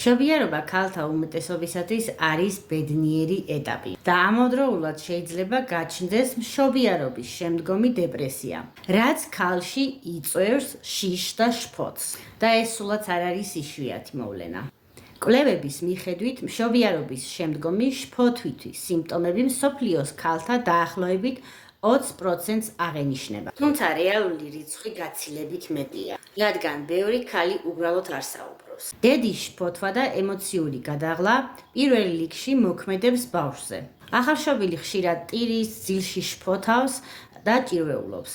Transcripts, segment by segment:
მშობიარობა ქალთა უმეტესობისათვის არის ბედნიერი ეტაპი და ამავდროულად შეიძლება გაჩნდეს მშობიარობის შემდგომი დეპრესია, რაც ქალში იწვევს შიშს და შფოთს და ეს სულაც არ არის იშვიათი მოვლენა. კვლევების მიხედვით მშობიარობის შემდგომი შფოთვითი სიმპტომები მსოფლიოს ქალთა დაახლოებით 20%-ს აღენიშნება. თუმცა რეალური რიცხვი გაცილებით მეტია, რადგან ბევრი ქალი უბრალოდ არ საუბრობს. დედის შფოთვა და ემოციური გადაღლა პირველ რიგში მოქმედებს ბავშვზე. ახალშობილი ხშირად ტირის, ძილში შფოთავს და ჭირვეულობს.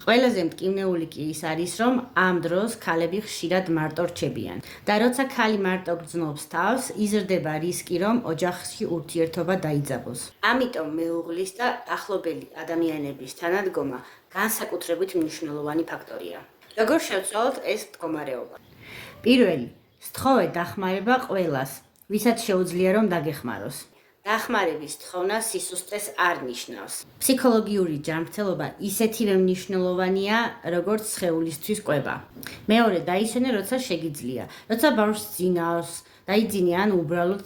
ყველაზე მტკივნეული კი ის არის, რომ ამ დროს ქალები ხშირად მარტო რჩებიან და როცა ქალი მარტო გრძნობს თავს, იზრდება რისკი, რომ ოჯახში ურთიერთობა დაიძაბოს. ამიტომ მეუღლის და ახლობელი ადამიანების თანადგომა განსაკუთრებით მნიშვნელოვანი ფაქტორია. როგორ შევცვალოთ ეს მდგომარეობა? პირველი, სთხოვე დახმარება ყველას, ვისაც შეუძლია რომ დაგეხმაროს. დახმარების თხოვნა სისუსტეს არ ნიშნავს. ფსიქოლოგიური ჯანმრთელობა ისეთივე მნიშვნელოვანია, როგორც სხეულისთვის კვება. მეორე, დაისვენე, როცა შეგიძლია, როცა ბავშვს ძინავს, დაიძინე ან უბრალოდ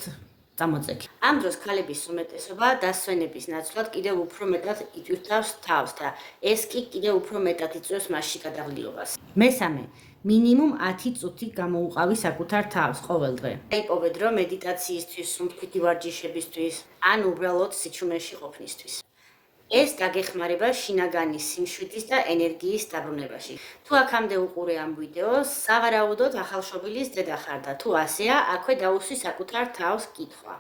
წამოწექი. ამ დროს ქალების უმეტესობა დასვენების ნაცვლად კიდევ უფრო მეტად იტვირთავს თავს და ეს კი კიდევ უფრო მეტად იწვევს მასში გადაღლილობას. მესამე, მინიმუმ 10 წუთი გამოუყავი საკუთარ თავს ყოველ დღე. დაიპოვე დრო მედიტაციისთვის, სუნთქვითი ვარჯიშებისთვის, ან უბრალოდ სიჩუმეში ყოფნისთვის. ეს გაგეხმარება შინაგანი სიმშვიდის და ენერგიის დაბრუნებაში. თუ აქამდე უყურე ამ ვიდეოს, სავარაუდოდ ახალშობილის დედა ხარ და თუ ასეა, აქვე დაუსვი საკუთარ თავს კითხვა.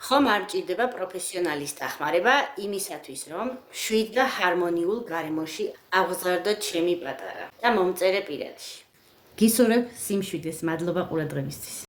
ხომ არ მჭირდება პროფესიონალის დახმარება იმისათვის, რომ მშვიდ და ჰარმონიულ გარემოში აღზარდო ჩემი პატარა და მომწერე პირადში. გისურვებ სიმშვიდეს, მადლობა ყურადღებისთვის.